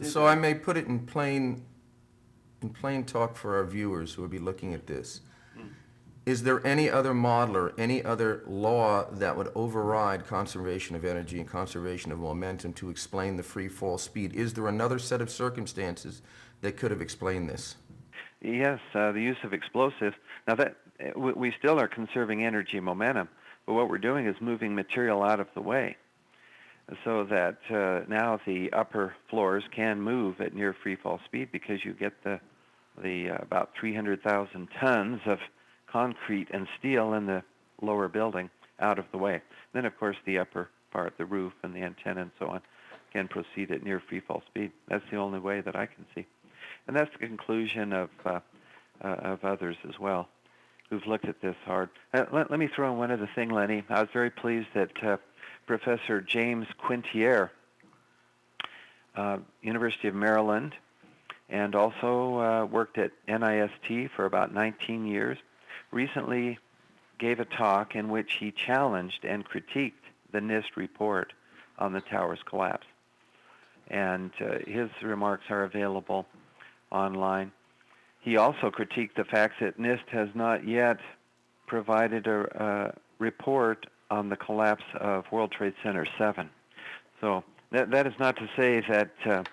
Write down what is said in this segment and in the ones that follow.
So I may put it in plain talk for our viewers who will be looking at this. Is there any other model or any other law that would override conservation of energy and conservation of momentum to explain the free fall speed? Is there another set of circumstances that could have explained this? Yes, the use of explosives. Now that we still are conserving energy and momentum, but what we're doing is moving material out of the way, so that now the upper floors can move at near free fall speed because you get the about 300,000 tons of concrete and steel in the lower building out of the way. Then, of course, the upper part, the roof and the antenna and so on, can proceed at near free fall speed. That's the only way that I can see. And that's the conclusion of others as well who've looked at this hard. Let me throw in one other thing, Lenny. I was very pleased that Professor James Quintier, University of Maryland, and also worked at NIST for about 19 years, recently gave a talk in which he challenged and critiqued the NIST report on the tower's collapse. And his remarks are available online. He also critiqued the fact that NIST has not yet provided a report on the collapse of World Trade Center 7. So that is not to say that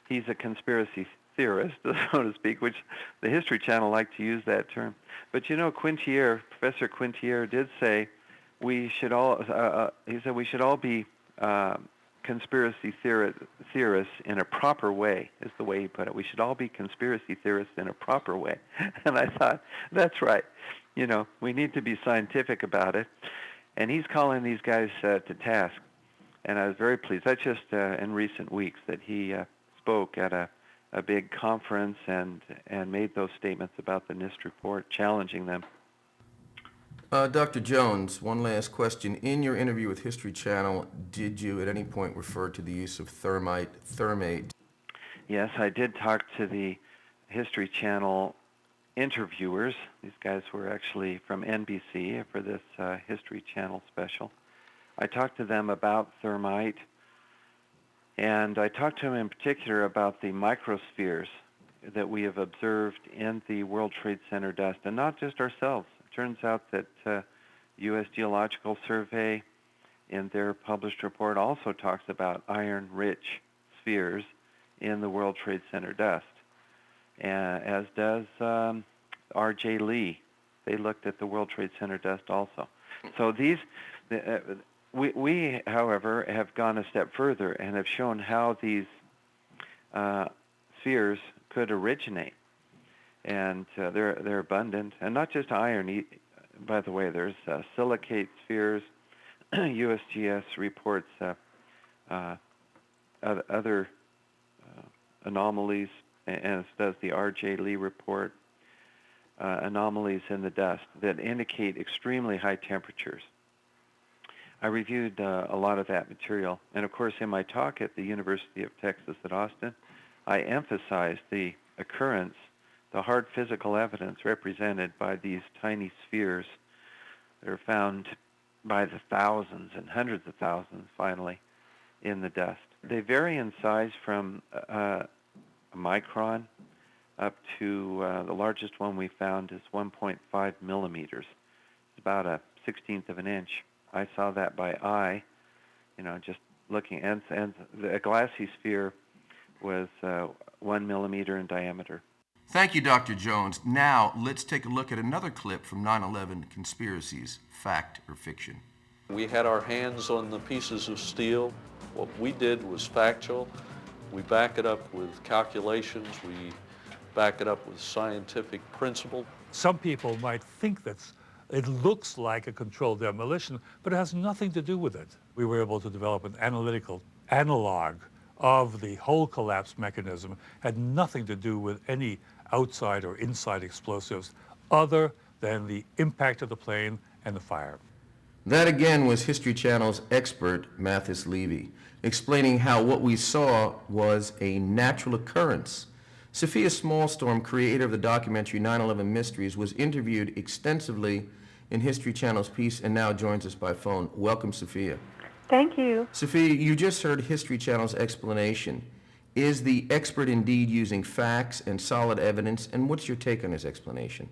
he's a conspiracy theorist, so to speak, which the History Channel liked to use that term. But you know, Professor Quintier did say we should all, he said we should all be conspiracy theorists in a proper way, is the way he put it. We should all be conspiracy theorists in a proper way. And I thought, that's right. You know, we need to be scientific about it. And he's calling these guys to task. And I was very pleased. That's just in recent weeks that he spoke at a big conference and made those statements about the NIST report, challenging them. Dr. Jones, one last question. In your interview with History Channel, did you at any point refer to the use of thermate? Yes, I did talk to the History Channel interviewers. These guys were actually from NBC for this History Channel special. I talked to them about thermite, and I talked to them in particular about the microspheres that we have observed in the World Trade Center dust, and not just ourselves. It turns out that U.S. Geological Survey, in their published report, also talks about iron-rich spheres in the World Trade Center dust, as does R.J. Lee. They looked at the World Trade Center dust also. So we, however, have gone a step further and have shown how these spheres could originate. And they're abundant, and not just iron. By the way, there's silicate spheres. USGS reports other anomalies, and so does the R.J. Lee report, anomalies in the dust that indicate extremely high temperatures. I reviewed a lot of that material, and of course in my talk at the University of Texas at Austin, I emphasized the occurrence, the hard physical evidence represented by these tiny spheres that are found by the thousands and hundreds of thousands, finally, in the dust. They vary in size from a micron up to the largest one we found is 1.5 millimeters. It's about a 16th of an inch. I saw that by eye, just looking, and the glassy sphere was 1 millimeter in diameter. Thank you, Dr. Jones. Now, let's take a look at another clip from 9/11 Conspiracies, Fact or Fiction. We had our hands on the pieces of steel. What we did was factual. We back it up with calculations. We back it up with scientific principle. Some people might think that it looks like a controlled demolition, but it has nothing to do with it. We were able to develop an analytical analog of the whole collapse mechanism, had nothing to do with any outside or inside explosives other than the impact of the plane and the fire. That again was History Channel's expert, Mathis Levy, explaining how what we saw was a natural occurrence. Sophia Smallstorm, creator of the documentary 9/11 Mysteries, was interviewed extensively in History Channel's piece and now joins us by phone. Welcome, Sophia. Thank you. Sophia, you just heard History Channel's explanation. Is the expert indeed using facts and solid evidence? And what's your take on his explanation?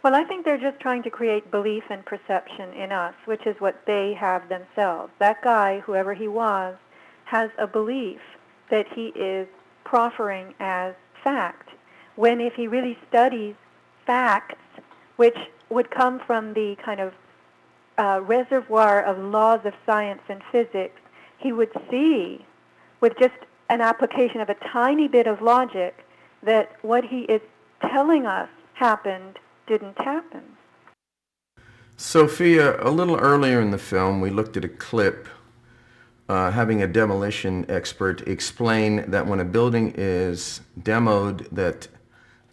Well, I think they're just trying to create belief and perception in us, which is what they have themselves. That guy, whoever he was, has a belief that he is proffering as fact, when if he really studies facts, which would come from the kind of reservoir of laws of science and physics, he would see, with just an application of a tiny bit of logic, that what he is telling us happened didn't happen. Sophia, a little earlier in the film, we looked at a clip having a demolition expert explain that when a building is demoed, that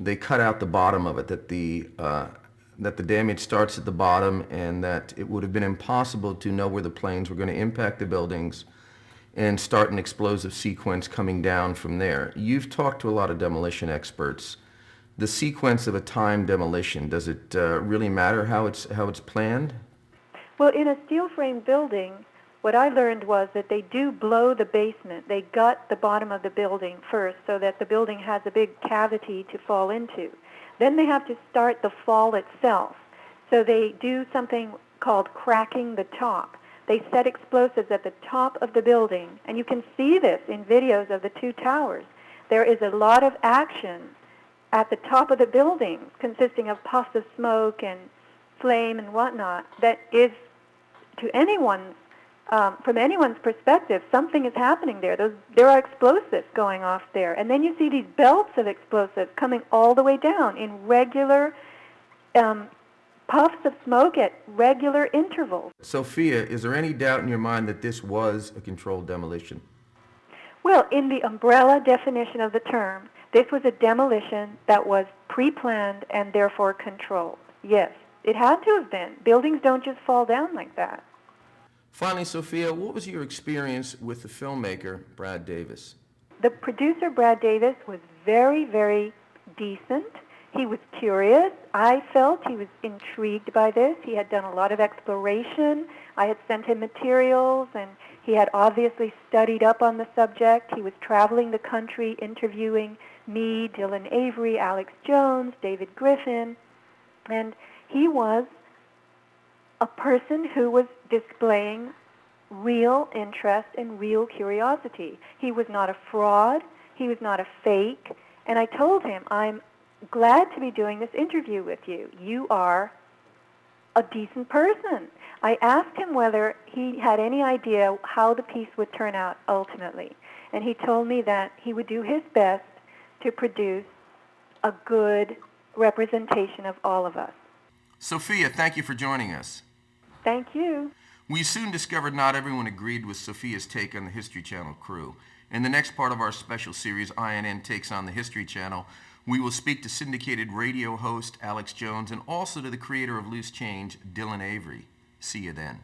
they cut out the bottom of it, that the damage starts at the bottom, and that it would have been impossible to know where the planes were going to impact the buildings and start an explosive sequence coming down from there. You've talked to a lot of demolition experts. The sequence of a timed demolition, does it really matter how it's planned? Well, in a steel frame building, what I learned was that they do blow the basement. They gut the bottom of the building first so that the building has a big cavity to fall into. Then they have to start the fall itself. So they do something called cracking the top. They set explosives at the top of the building, and you can see this in videos of the two towers. There is a lot of action at the top of the building, consisting of puffs of smoke and flame and whatnot, that is, to anyone, from anyone's perspective, something is happening there. There are explosives going off there. And then you see these belts of explosives coming all the way down in regular puffs of smoke at regular intervals. Sophia, is there any doubt in your mind that this was a controlled demolition? Well, in the umbrella definition of the term, this was a demolition that was pre-planned and therefore controlled. Yes, it had to have been. Buildings don't just fall down like that. Finally, Sophia, what was your experience with the filmmaker, Brad Davis? The producer, Brad Davis, was very, very decent. He was curious. I felt he was intrigued by this. He had done a lot of exploration. I had sent him materials, and he had obviously studied up on the subject. He was traveling the country interviewing me, Dylan Avery, Alex Jones, David Griffin, and he was a person who was displaying real interest and real curiosity. He was not a fraud. He was not a fake. And I told him, I'm glad to be doing this interview with you. You are a decent person. I asked him whether he had any idea how the piece would turn out ultimately. And he told me that he would do his best to produce a good representation of all of us. Sophia, thank you for joining us. Thank you. We soon discovered not everyone agreed with Sophia's take on the History Channel crew. In the next part of our special series, INN Takes on the History Channel, we will speak to syndicated radio host Alex Jones and also to the creator of Loose Change, Dylan Avery. See you then.